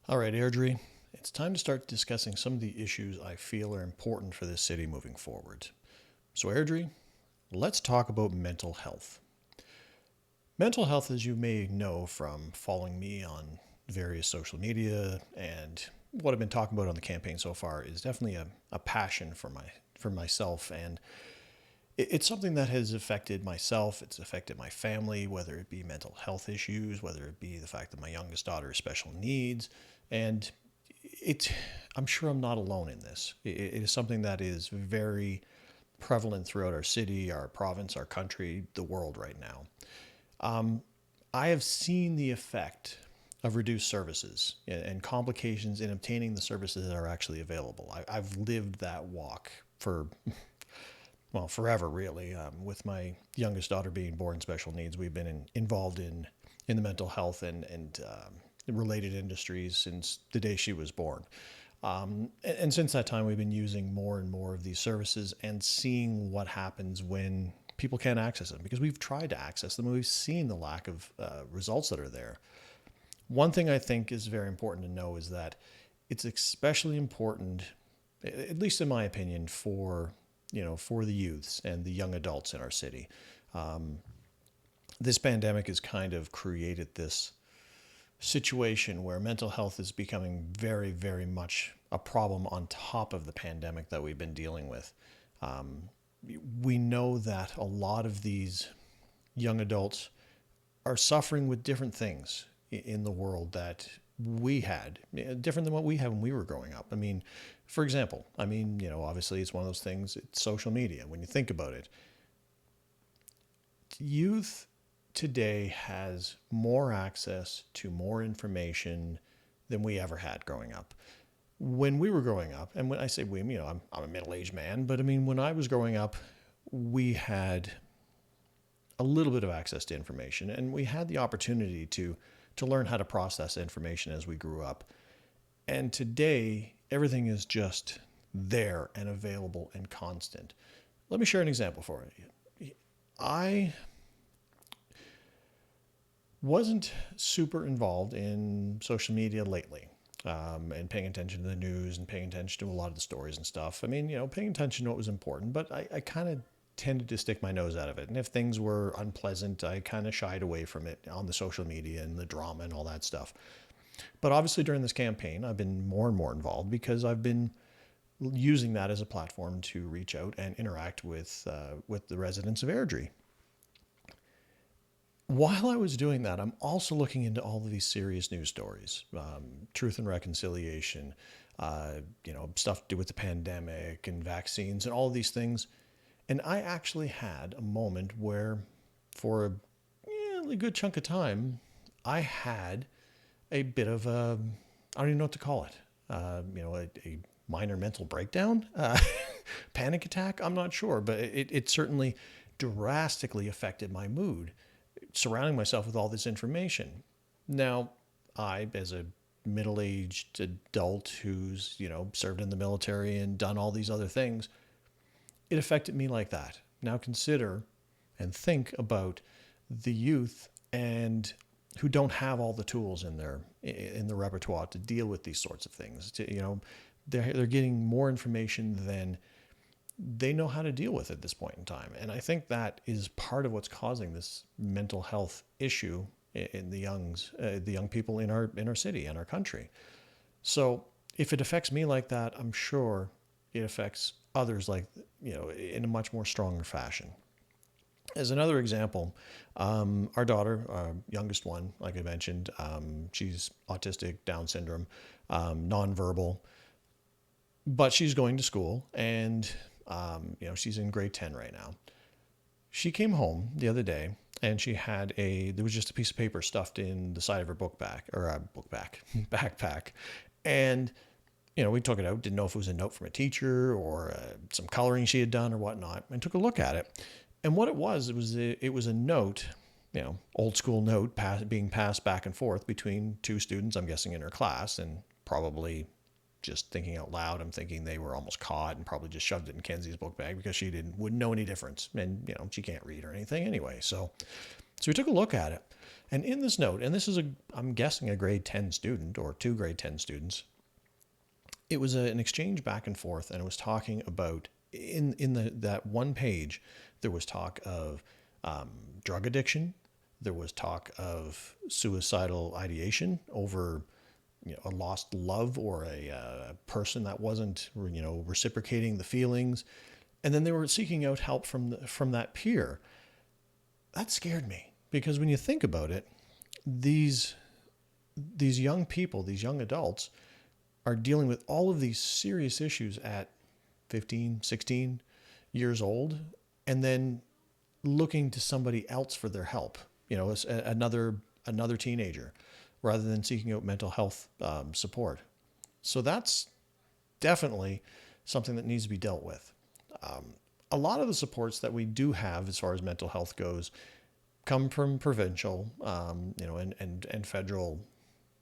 All right, Airdrie, it's time to start discussing some of the issues I feel are important for this city moving forward. So, Airdrie, let's talk about mental health. Mental health, as you may know from following me on various social media and what I've been talking about on the campaign so far, is definitely a passion for myself, and it's something that has affected myself. It's affected my family, whether it be mental health issues, whether it be the fact that my youngest daughter has special needs, and it. I'm sure I'm not alone in this. It is something that is very prevalent throughout our city, our province, our country, the world right now. I have seen the effect of reduced services and complications in obtaining the services that are actually available. I've lived that walk for, well, forever really. With my youngest daughter being born special needs, we've been involved in the mental health and related industries since the day she was born. And since that time, we've been using more and more of these services and seeing what happens when people can't access them, because we've tried to access them and we've seen the lack of results that are there. One thing I think is very important to know is that it's especially important, at least in my opinion, for the youths and the young adults in our city. This pandemic has kind of created this situation where mental health is becoming very, very much a problem on top of the pandemic that we've been dealing with. Um, we know that a lot of these young adults are suffering with different things in the world that we had, different than what we had when we were growing up. I mean, for example, obviously it's one of those things, it's social media. When you think about it, youth today has more access to more information than we ever had growing up. When we were growing up, and when I say we, I'm a middle-aged man, but I mean, when I was growing up, we had a little bit of access to information, and we had the opportunity to learn how to process information as we grew up. And today, everything is just there and available and constant. Let me share an example for you. I wasn't super involved in social media lately, and paying attention to the news and paying attention to a lot of the stories and stuff. I mean, paying attention to what was important, but I kind of tended to stick my nose out of it. And if things were unpleasant, I kind of shied away from it on the social media and the drama and all that stuff. But obviously, during this campaign, I've been more and more involved because I've been using that as a platform to reach out and interact with the residents of Airdrie. While I was doing that, I'm also looking into all of these serious news stories, truth and reconciliation, stuff to do with the pandemic and vaccines and all of these things. And I actually had a moment where, for a good chunk of time, I had a bit of a, I don't even know what to call it, a minor mental breakdown, panic attack. I'm not sure, but it certainly drastically affected my mood, surrounding myself with all this information. Now, I, as a middle-aged adult who's, served in the military and done all these other things, it affected me like that. Now consider and think about the youth and who don't have all the tools in the repertoire to deal with these sorts of things. They're getting more information than they know how to deal with at this point in time. And I think that is part of what's causing this mental health issue in the young people in our city and our country. So if it affects me like that, I'm sure it affects others in a much more stronger fashion. As another example, our daughter, our youngest one, like I mentioned, she's autistic, Down syndrome, nonverbal, but she's going to school, and she's in grade 10 right now. She came home the other day, and there was just a piece of paper stuffed in the side of her backpack, and we took it out, didn't know if it was a note from a teacher or some coloring she had done or whatnot, and took a look at it. And what it was a note, old school note being passed back and forth between two students, I'm guessing in her class, and probably, just thinking out loud, I'm thinking they were almost caught and probably just shoved it in Kenzie's book bag because she wouldn't know any difference. And, she can't read or anything anyway. So So we took a look at it. And in this note, and this is I'm guessing a grade 10 student or two grade 10 students, it was an exchange back and forth, and it was talking about that one page, there was talk of drug addiction, there was talk of suicidal ideation over a lost love or a person that wasn't reciprocating the feelings, and then they were seeking out help from that peer. That scared me, because when you think about it, these young people, these young adults, are dealing with all of these serious issues at 15, 16 years old, and then looking to somebody else for their help, another teenager, rather than seeking out mental health support. So that's definitely something that needs to be dealt with. A lot of the supports that we do have as far as mental health goes come from provincial, and federal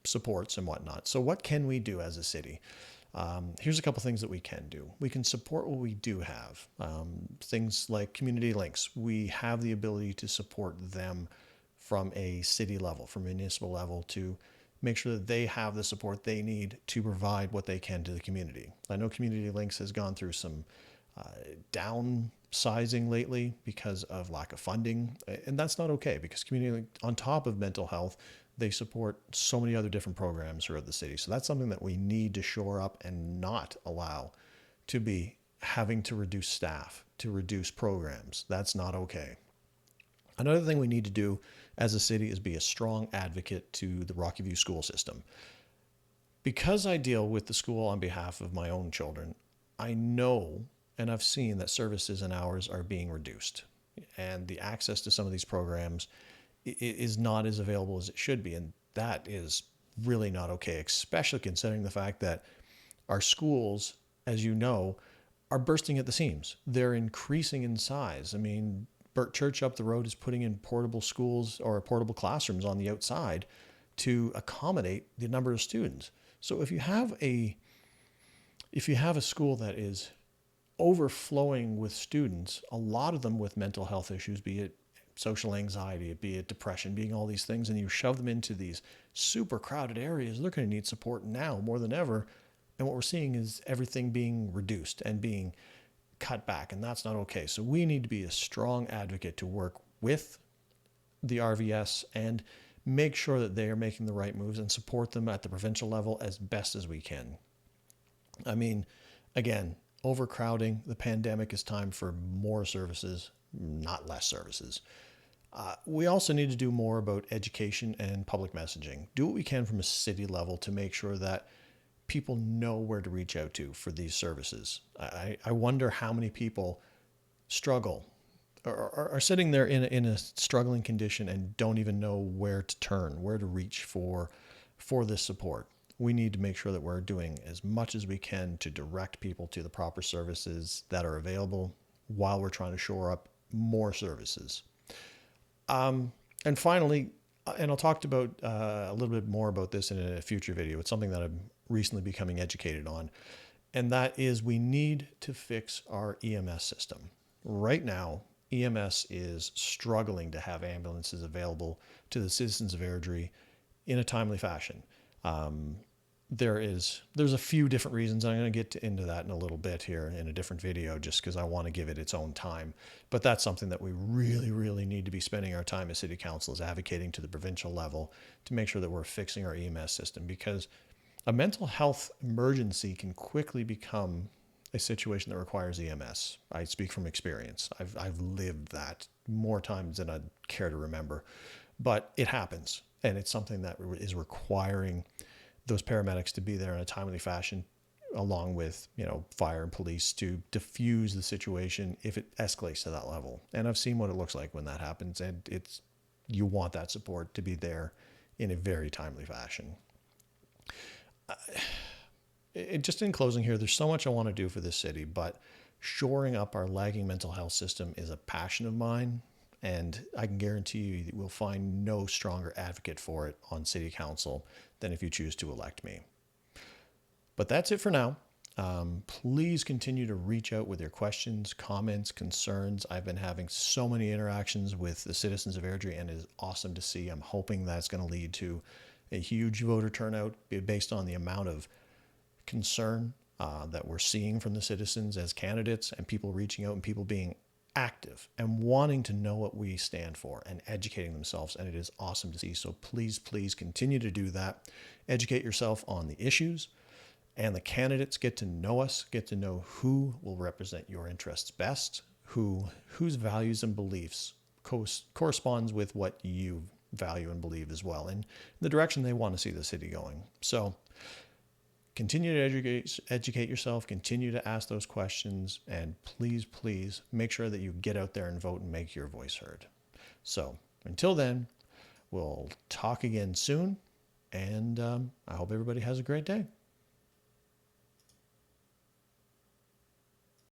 supports and whatnot. So what can we do as a city? Here's a couple things that we can do. We can support what we do have. Things like community links. We have the ability to support them from a city level, from a municipal level, to make sure that they have the support they need to provide what they can to the community. I know Community Links has gone through some downsizing lately because of lack of funding, and that's not okay, because Community, on top of mental health, they support so many other different programs throughout the city. So that's something that we need to shore up and not allow to be having to reduce staff, to reduce programs. That's not okay. Another thing we need to do as a city is be a strong advocate to the Rocky View school system. Because I deal with the school on behalf of my own children, I know and I've seen that services and hours are being reduced, and the access to some of these programs is not as available as it should be. And that is really not okay, especially considering the fact that our schools, as you know, are bursting at the seams. They're increasing in size. I mean, Burt Church up the road is putting in portable schools or portable classrooms on the outside to accommodate the number of students. So if you have a school that is overflowing with students, a lot of them with mental health issues, be it social anxiety, be it depression, being all these things, and you shove them into these super crowded areas, they're going to need support now more than ever. And what we're seeing is everything being reduced and being cut back, and that's not okay. So we need to be a strong advocate to work with the RVS and make sure that they are making the right moves and support them at the provincial level as best as we can. I mean, again, overcrowding, the pandemic is time for more services, not less services. We also need to do more about education and public messaging. Do what we can from a city level to make sure that people know where to reach out to for these services. I wonder how many people struggle or are sitting there in a struggling condition and don't even know where to turn, where to reach for this support. We need to make sure that we're doing as much as we can to direct people to the proper services that are available while we're trying to shore up more services. And finally, and I'll talk about a little bit more about this in a future video. It's something that I'm recently becoming educated on, and that is we need to fix our EMS system. Right now, EMS is struggling to have ambulances available to the citizens of Airdrie in a timely fashion. There's a few different reasons. I'm going to get into that in a little bit here in a different video, just because I want to give it its own time. But that's something that we really, really need to be spending our time as City Council, is advocating to the provincial level to make sure that we're fixing our EMS system, because a mental health emergency can quickly become a situation that requires EMS. I speak from experience. I've lived that more times than I'd care to remember, but it happens, and it's something that is requiring those paramedics to be there in a timely fashion, along with fire and police, to diffuse the situation if it escalates to that level. And I've seen what it looks like when that happens, and you want that support to be there in a very timely fashion. Just in closing here, there's so much I want to do for this city, but shoring up our lagging mental health system is a passion of mine, and I can guarantee you that we'll find no stronger advocate for it on City Council than if you choose to elect me. But that's it for now. Please continue to reach out with your questions, comments, concerns. I've been having so many interactions with the citizens of Airdrie, and it is awesome to see. I'm hoping that's going to lead to a huge voter turnout based on the amount of concern that we're seeing from the citizens as candidates, and people reaching out and people being active and wanting to know what we stand for and educating themselves. And it is awesome to see. So please, please continue to do that. Educate yourself on the issues, and the candidates. Get to know us, get to know who will represent your interests best, whose values and beliefs corresponds with what you value and believe as well, and the direction they want to see the city going. So continue to educate yourself, continue to ask those questions, and please, please make sure that you get out there and vote and make your voice heard. So until then, we'll talk again soon, and I hope everybody has a great day.